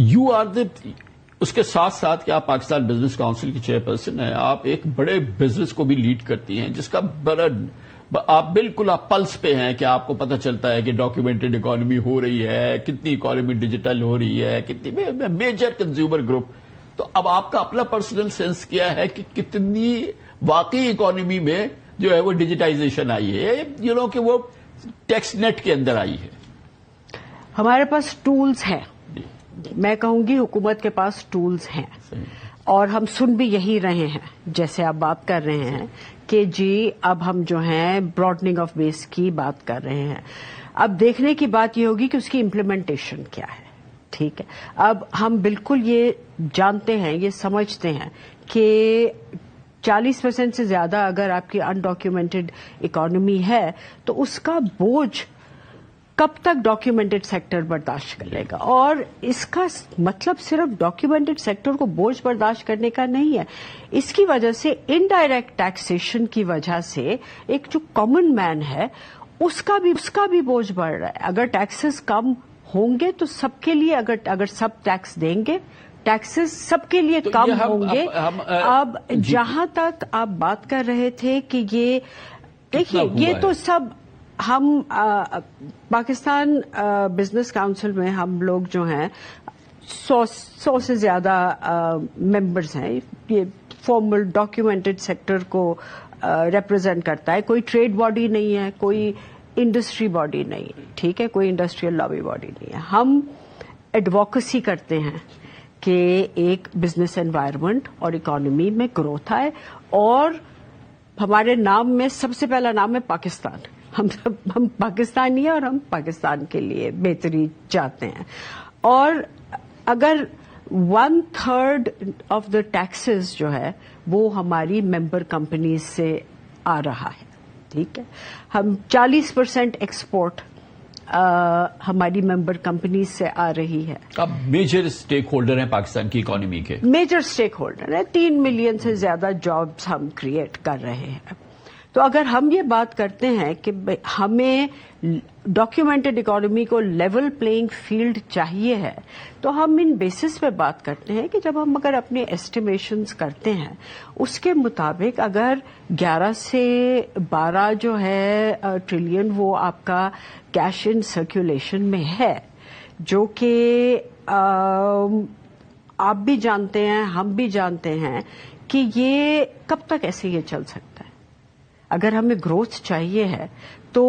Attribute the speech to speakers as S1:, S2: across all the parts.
S1: You are اس کے ساتھ ساتھ کہ آپ پاکستان بزنس کاؤنسل کی چیئرپرسن ہیں، آپ ایک بڑے بزنس کو بھی لیڈ کرتی ہیں جس کا بڑا آپ بالکل آپ پلس پہ ہیں کہ آپ کو پتہ چلتا ہے کہ ڈاکیومنٹڈ اکانومی ہو رہی ہے، کتنی اکانومی ڈیجیٹل ہو رہی ہے، کتنی میجر کنزیومر گروپ. تو اب آپ کا اپنا پرسنل سینس کیا ہے کہ کتنی واقعی اکانومی میں جو ہے وہ ڈیجیٹائزیشن آئی ہے، کہ وہ ٹیکس نیٹ کے اندر آئی ہے؟
S2: ہمارے پاس ٹولز ہیں، میں کہوں گی حکومت کے پاس ٹولز ہیں، اور ہم سن بھی یہی رہے ہیں جیسے آپ بات کر رہے ہیں کہ جی اب ہم جو ہیں براڈننگ آف بیس کی بات کر رہے ہیں. اب دیکھنے کی بات یہ ہوگی کہ اس کی امپلیمنٹیشن کیا ہے. ٹھیک ہے، اب ہم بالکل یہ جانتے ہیں، یہ سمجھتے ہیں کہ 40% سے زیادہ اگر آپ کی انڈاکیومنٹڈ اکانومی ہے تو اس کا بوجھ کب تک ڈاکیومنٹڈ سیکٹر برداشت کر لے گا. اور اس کا مطلب صرف ڈاکیومنٹڈ سیکٹر کو بوجھ برداشت کرنے کا نہیں ہے، اس کی وجہ سے انڈائریکٹ ٹیکسیشن کی وجہ سے ایک جو کامن مین ہے اس کا بھی بوجھ بڑھ رہا ہے. اگر ٹیکسز کم ہوں گے تو سب کے لیے، اگر سب ٹیکس دیں گے، ٹیکسز سب کے لیے کم ہوں گے. اب جہاں تک آپ بات کر رہے تھے کہ یہ دیکھیے یہ تو سب ہم پاکستان بزنس کاؤنسل میں ہم لوگ جو ہیں 100 سے زیادہ ممبرز ہیں. یہ فارمل ڈاکیومنٹڈ سیکٹر کو ریپرزینٹ کرتا ہے. کوئی ٹریڈ باڈی نہیں ہے، کوئی انڈسٹری باڈی نہیں ہے، ٹھیک ہے، کوئی انڈسٹریل لابی باڈی نہیں ہے. ہم ایڈووکیسی کرتے ہیں کہ ایک بزنس انوائرمنٹ اور اکانومی میں گروتھ آئے، اور ہمارے نام میں سب سے پہلا نام ہے پاکستان. ہم پاکستانی ہیں اور ہم پاکستان کے لیے بہتری چاہتے ہیں. اور اگر 1/3 آف دا ٹیکسز جو ہے وہ ہماری ممبر کمپنیز سے آ رہا ہے، ٹھیک ہے، ہم 40% ایکسپورٹ ہماری ممبر کمپنیز سے آ رہی ہے.
S1: اب میجر اسٹیک ہولڈر ہیں پاکستان کی اکانومی کے،
S2: میجر اسٹیک ہولڈر ہیں. 3 ملین سے زیادہ جابز ہم کریٹ کر رہے ہیں. تو اگر ہم یہ بات کرتے ہیں کہ ہمیں ڈاکیومنٹڈ اکانومی کو لیول پلینگ فیلڈ چاہیے ہے، تو ہم ان بیسس پہ بات کرتے ہیں کہ جب ہم اگر اپنے ایسٹیمیشنز کرتے ہیں اس کے مطابق اگر 11 سے 12 جو ہے ٹریلین وہ آپ کا کیش ان سرکولیشن میں ہے، جو کہ آپ بھی جانتے ہیں، ہم بھی جانتے ہیں کہ یہ کب تک ایسے یہ چل سکتا ہے. اگر ہمیں گروتھ چاہیے ہے تو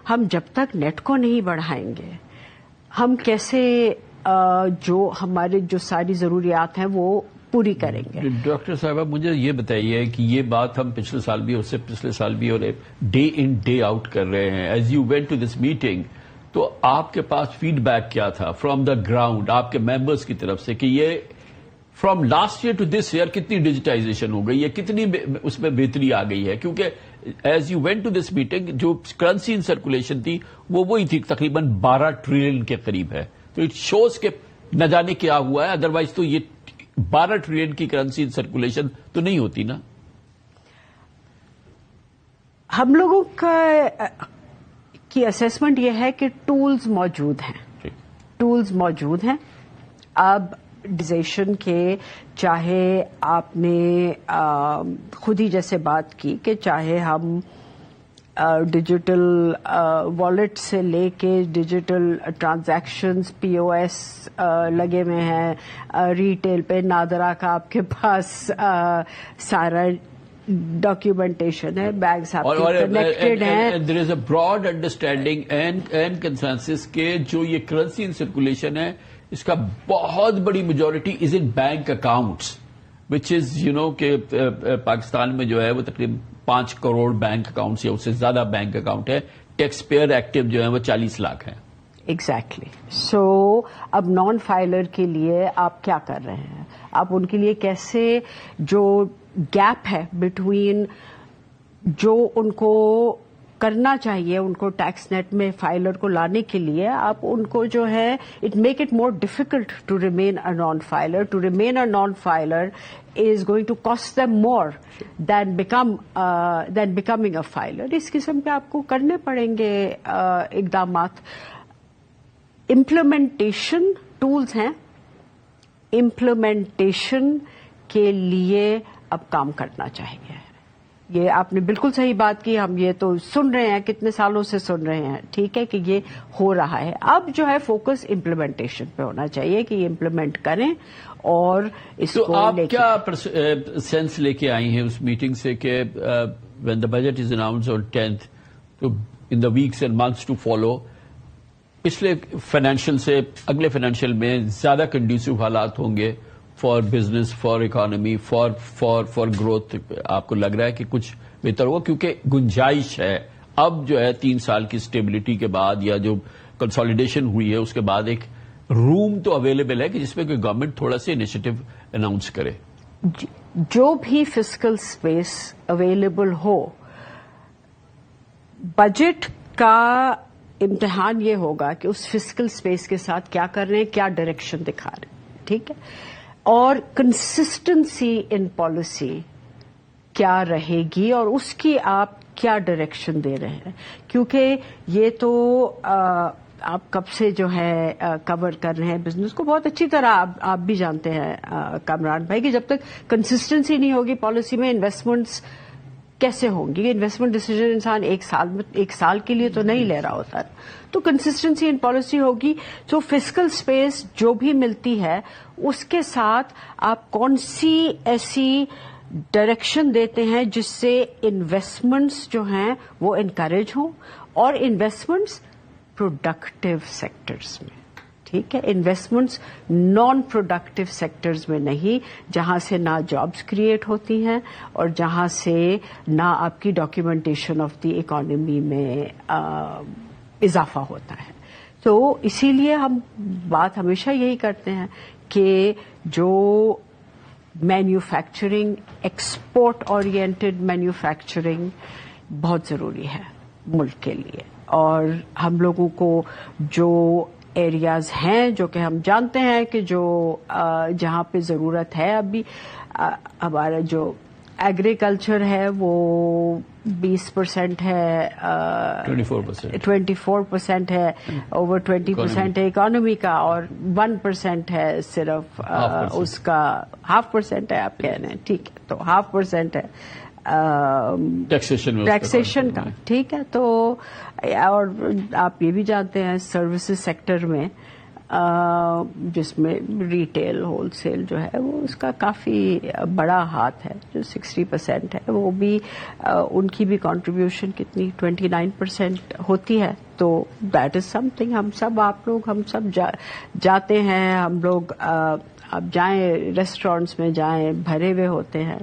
S2: ہم جب تک نیٹ کو نہیں بڑھائیں گے ہم کیسے جو ہمارے جو ساری ضروریات ہیں وہ پوری کریں گے.
S1: ڈاکٹر صاحبہ مجھے یہ بتائیے کہ یہ بات ہم پچھلے سال بھی، اس سے پچھلے سال بھی، اور ڈے ان ڈے آؤٹ کر رہے ہیں. As you went to this meeting تو آپ کے پاس فیڈ بیک کیا تھا فرام دا گراؤنڈ آپ کے ممبرس کی طرف سے کہ یہ from last year to this year کتنی ڈیجیٹائزیشن ہو گئی ہے، کتنی اس میں بہتری آ گئی ہے؟ کیونکہ as you went to this meeting جو کرنسی ان سرکولیشن تھی وہ وہی تھی، تقریباً 12 ٹریلین کے قریب ہے. تو اٹ شوز کہ نہ جانے کیا ہوا ہے، ادروائز تو یہ 12 ٹریلین کی کرنسی ان سرکولیشن تو نہیں ہوتی نا.
S2: ہم لوگوں کی اسیسمنٹ یہ ہے کہ ٹولز موجود ہیں، ٹولز موجود ہیں. اب ڈیزیشن کے چاہے آپ نے خود ہی جیسے بات کی کہ چاہے ہم ڈیجیٹل والیٹ سے لے کے ڈیجیٹل ٹرانزیکشنز POS لگے ہوئے ہیں، ریٹیل پہ نادرا کا آپ کے پاس سارا ڈاکیومنٹیشن ہے، بیگز آپ کے کنیکٹڈ ہیں.
S1: There is a broad understanding and consensus کہ جو یہ کرنسی ان سرکولیشن ہے اس کا بہت بڑی majority is in bank accounts, which is کہ پاکستان میں جو ہے وہ تقریباً 5 کروڑ بینک اکاؤنٹس یا اس سے زیادہ بینک اکاؤنٹ ہے. ٹیکس پیئر ایکٹیو جو ہے وہ 40 لاکھ ہیں.
S2: ایگزیکٹلی. سو اب نان فائلر کے لیے آپ کیا کر رہے ہیں؟ آپ ان کے لیے کیسے جو گیپ ہے بٹوین جو ان کو کرنا چاہیے ان کو ٹیکس نیٹ میں فائلر کو لانے کے لیے، آپ ان کو جو ہے it make it more difficult to remain a non filer. To remain a non filer is going to cost them more than becoming a filer. اس قسم کے آپ کو کرنے پڑیں گے اقدامات. امپلیمنٹیشن ٹولز ہیں، امپلیمنٹیشن کے لیے اب کام کرنا چاہیے. یہ آپ نے بالکل صحیح بات کی. ہم یہ تو سن رہے ہیں, کتنے سالوں سے سن رہے ہیں, ٹھیک ہے, کہ یہ ہو رہا ہے. اب جو ہے فوکس امپلیمنٹیشن پہ ہونا چاہیے کہ یہ امپلیمنٹ کریں اور اس
S1: تو
S2: کو
S1: آپ
S2: لے کے.
S1: کیا سینس لے کے آئی ہیں اس میٹنگ سے کہ when the budget is announced on 10th, تو in the weeks and months to follow, پچھلے فائنینشیل سے اگلے فائنینشیل میں زیادہ کنڈیوسو حالات ہوں گے for business, for economy, for growth. آپ کو لگ رہا ہے کہ کچھ بہتر ہوگا کیونکہ گنجائش ہے اب جو ہے 3 سال کی اسٹیبلٹی کے بعد یا جو کنسالیڈیشن ہوئی ہے اس کے بعد ایک روم تو اویلیبل ہے کہ جس میں کہ گورنمنٹ تھوڑا سا انیشیٹو اناؤنس کرے.
S2: جو بھی فسکل اسپیس اویلیبل ہو, بجٹ کا امتحان یہ ہوگا کہ اس فسکل اسپیس کے ساتھ کیا کر رہے ہیں, کیا ڈائریکشن دکھا رہے ہیں, ٹھیک ہے, اور کنسسٹنسی ان پالیسی کیا رہے گی اور اس کی آپ کیا ڈائریکشن دے رہے ہیں. کیونکہ یہ تو آپ کب سے جو ہے کور کر رہے ہیں بزنس کو, بہت اچھی طرح آپ بھی جانتے ہیں کامران بھائی کہ جب تک کنسسٹنسی نہیں ہوگی پالیسی میں, انویسٹمنٹس کیسے ہوں گی. انویسٹمنٹ ڈیسیجن انسان ایک سال کے لیے تو نہیں لے رہا ہوتا, تو کنسسٹنسی ان پالیسی ہوگی. تو فسکل اسپیس جو بھی ملتی ہے اس کے ساتھ آپ کون سی ایسی ڈائریکشن دیتے ہیں جس سے انویسٹمنٹس جو ہیں وہ انکریج ہوں, اور انویسٹمنٹس پروڈکٹیو سیکٹرز میں, ٹھیک ہے, انویسٹمنٹس نان پروڈکٹیو سیکٹرز میں نہیں, جہاں سے نہ جابس کریٹ ہوتی ہیں اور جہاں سے نہ آپ کی ڈاکیومنٹیشن آف دی اکانومی میں اضافہ ہوتا ہے. تو اسی لیے ہم بات ہمیشہ یہی کرتے ہیں کہ جو مینوفیکچرنگ, ایکسپورٹ اورینٹڈ مینوفیکچرنگ بہت ضروری ہے ملک کے لیے. اور ہم لوگوں کو جو ایریاز ہیں جو کہ ہم جانتے ہیں کہ جو جہاں پہ ضرورت ہے, ابھی ہمارا جو ایگریکلچر ہے وہ 20% ہے, 24% ہے, اوور 20% ہے اکانومی کا, اور 1% ہے صرف اس کا 0.5% ہے آپ کہہ رہے ہیں, ٹھیک ہے, تو 0.5% ہے ٹیکسیشن کا, ٹھیک ہے. تو اور آپ یہ بھی جانتے ہیں سروسز سیکٹر میں جس میں ریٹیل ہول سیل جو ہے وہ اس کا کافی بڑا ہاتھ ہے, جو 60% ہے, وہ بھی ان کی بھی کنٹریبیوشن کتنی 29% ہوتی ہے. تو دیٹ از سم تھنگ. ہم سب, آپ لوگ, ہم سب جاتے ہیں, ہم لوگ اب جائیں ریسٹورینٹس میں جائیں, بھرے ہوئے ہوتے ہیں,